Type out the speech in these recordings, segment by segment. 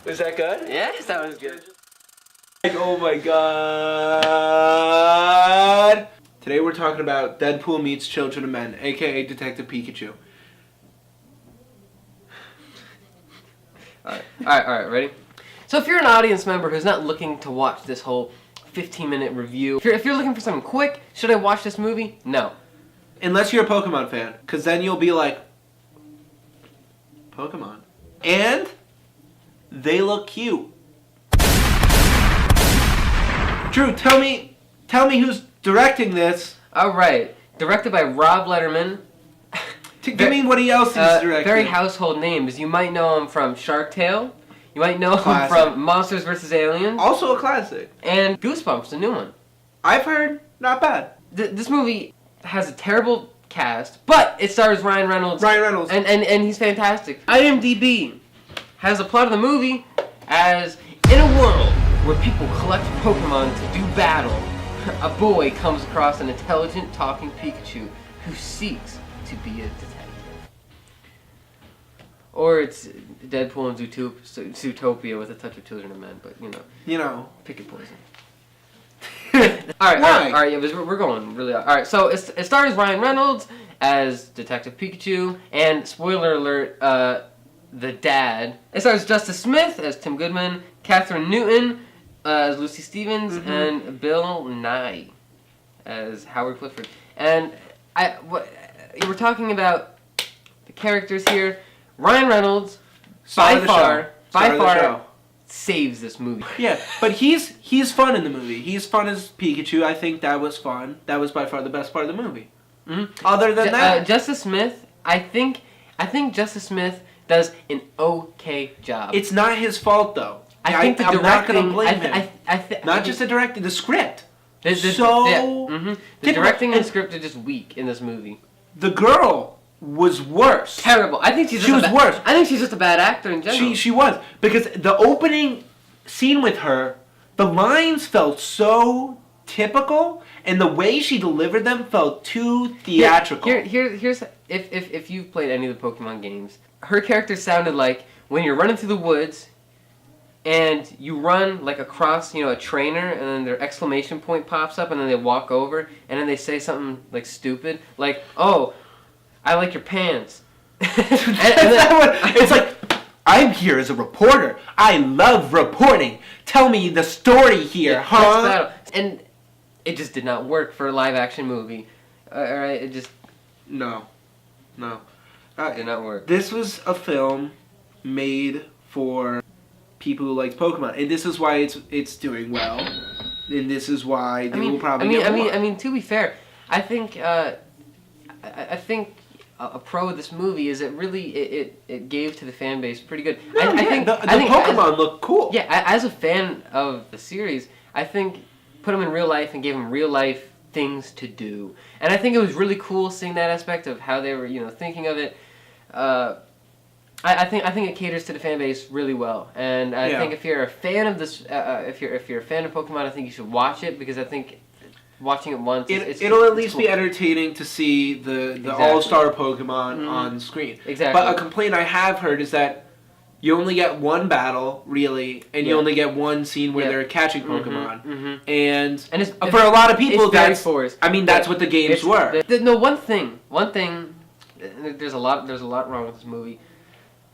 Was that good? Yes, that was good. Oh my god! Today we're talking about Deadpool meets Children of Men, aka Detective Pikachu. Alright, ready? So if you're an audience member who's not looking to watch this whole 15-minute review, if you're looking for something quick, should I watch this movie? No. Unless you're a Pokemon fan, because then you'll be like, Pokemon. And they look cute. Drew, tell me who's directing this. Alright, directed by Rob Letterman. Give me what else he's directing. Very household names. You might know him from Shark Tale. You might know him from Monsters vs. Aliens. Also a classic. And Goosebumps, the new one. I've heard, not bad. This movie has a terrible cast, but it stars Ryan Reynolds. And he's fantastic. IMDb has a plot of the movie as, in a world where people collect Pokemon to do battle, a boy comes across an intelligent talking Pikachu who seeks to be a detective. Or it's Deadpool and Zootopia with a touch of Children of Men, but you know, pick your poison. All right, yeah, we're going really. All right, so it stars Ryan Reynolds as Detective Pikachu, and spoiler alert, the dad. It stars Justice Smith as Tim Goodman, Catherine Newton as Lucy Stevens, and Bill Nye as Howard Clifford. And we're talking about the characters here. Ryan Reynolds, by far, saves this movie. Yeah, but he's fun in the movie. He's fun as Pikachu. I think that was fun. That was by far the best part of the movie. Other than that, Justice Smith, I think Justice Smith does an okay job. It's not his fault though. I'm not going to blame him. Not just the directing, the script. The directing and the script are just weak in this movie. The girl was worse. Terrible. I think she was worse. I think she's just a bad actor in general. She was, because the opening scene with her, the lines felt so typical, and the way she delivered them felt too theatrical. Here's if you've played any of the Pokemon games, her character sounded like when you're running through the woods, and you run like across, a trainer, and then their exclamation point pops up, and then they walk over, and then they say something like stupid, like, "Oh, I like your pants." It's like, I'm here as a reporter. I love reporting. Tell me the story here, huh? And it just did not work for a live-action movie. Alright, it just... No. It did not work. This was a film made for people who liked Pokemon, and this is why it's doing well, and this is why they will probably get more. I mean, to be fair, I think a pro of this movie is it gave to the fan base pretty good. I think the Pokemon look cool. Yeah, as a fan of the series, I think put them in real life and gave them real life things to do, and I think it was really cool seeing that aspect of how they were thinking of it. I think it caters to the fan base really well, and I think if you're a fan of this, if you're a fan of Pokemon, I think you should watch it, because I think watching it once, it'll at least be entertaining to see the all-star Pokemon on screen. Exactly. But a complaint I have heard is that you only get one battle, really, and you only get one scene where they're catching Pokemon. And for a lot of people, that's what the games were. One thing. There's a lot wrong with this movie.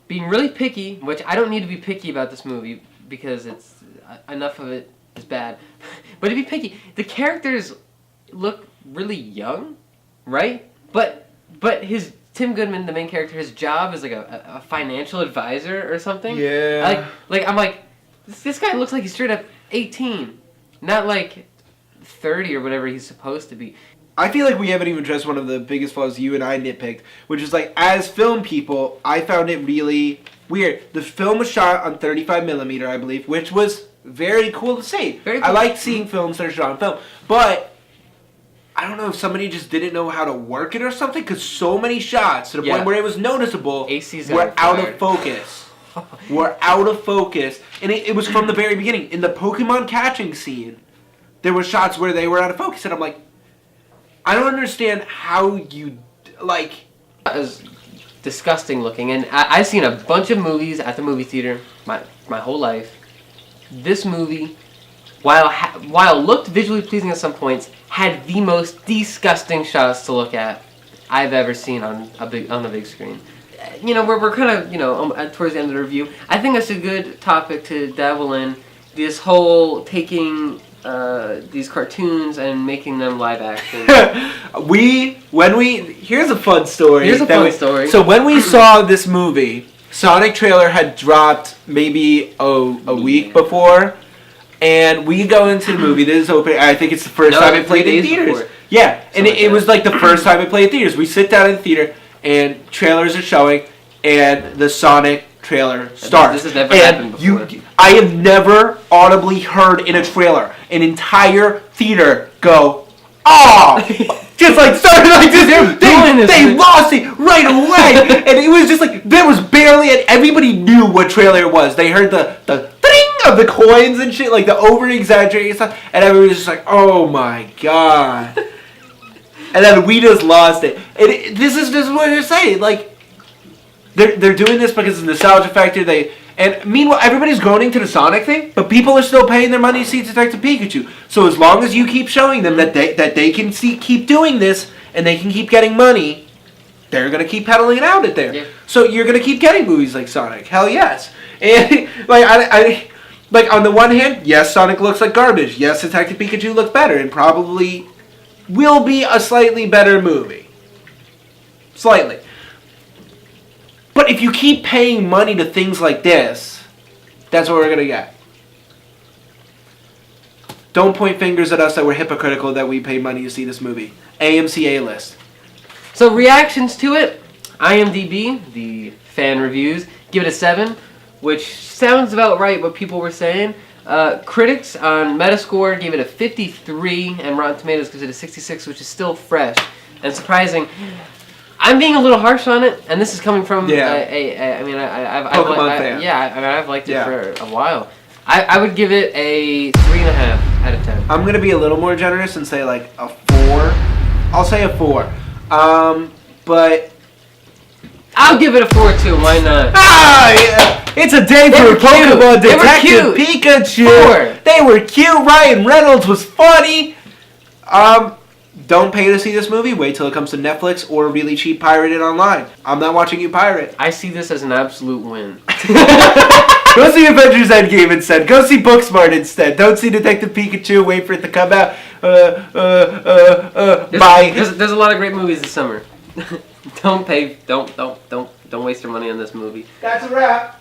Being really picky, which I don't need to be picky about this movie because it's enough of it is bad. But to be picky, the characters look really young, right? But Tim Goodman, the main character, his job is like a financial advisor or something. Yeah. I'm like, this guy looks like he's straight up 18, not like 30 or whatever he's supposed to be. I feel like we haven't even addressed one of the biggest flaws you and I nitpicked, which is like, as film people, I found it really weird. The film was shot on 35mm, I believe, which was very cool to see. Very cool. I like seeing films that are shot on film, but I don't know if somebody just didn't know how to work it or something, because so many shots to the point where it was noticeable were out of focus. Were out of focus, and it was from the very beginning. In the Pokemon catching scene, there were shots where they were out of focus, and I'm like, I don't understand how you, like... disgusting looking. And I've seen a bunch of movies at the movie theater my whole life. This movie, while it looked visually pleasing at some points, had the most disgusting shots to look at I've ever seen on the big screen. You know, we're kind of, you know, towards the end of the review. I think that's a good topic to dabble in. This whole taking these cartoons and making them live action. Here's a fun story. So when we saw this movie, Sonic trailer had dropped maybe a week before, and we go into the movie. This is open. I think it's the first time I played in theaters. Before. Yeah, and it was like the first time I played in theaters. We sit down in the theater, and trailers are showing, and the Sonic trailer starts. This has never happened before. I have never audibly heard in a trailer an entire theater go, "Ah!" Just like started like this. They lost it right away, and it was just like there was barely, and everybody knew what trailer it was. They heard the ding of the coins and shit, like the over exaggerated stuff, and everybody was just like, "Oh my god!" And then we just lost it. And this is what they're saying. Like they're doing this because of the nostalgia factor. And meanwhile, everybody's groaning to the Sonic thing, but people are still paying their money to see Detective Pikachu. So as long as you keep showing them that they can keep doing this and they can keep getting money, they're gonna keep peddling it out there. Yeah. So you're gonna keep getting movies like Sonic. Hell yes. And like on the one hand, yes, Sonic looks like garbage. Yes, Detective Pikachu looks better and probably will be a slightly better movie. Slightly. But if you keep paying money to things like this, that's what we're going to get. Don't point fingers at us that we're hypocritical that we paid money to see this movie. AMC A-list. So reactions to it, IMDb, the fan reviews, give it a 7, which sounds about right what people were saying. Critics on Metascore gave it a 53, and Rotten Tomatoes gives it a 66, which is still fresh and surprising. I'm being a little harsh on it, and this is coming from I've liked it for a while. I would give it a 3.5 out of 10. I'm gonna be a little more generous and say like a 4. I'll say a 4. But I'll give it a 4 too. Why not? Yeah. It's a day for Pokemon Detective Pikachu. 4. They were cute. Ryan Reynolds was funny. Don't pay to see this movie. Wait till it comes to Netflix or really cheap pirated online. I'm not watching you pirate. I see this as an absolute win. Go see Avengers Endgame instead. Go see Booksmart instead. Don't see Detective Pikachu. Wait for it to come out. Bye. There's a lot of great movies this summer. Don't waste your money on this movie. That's a wrap.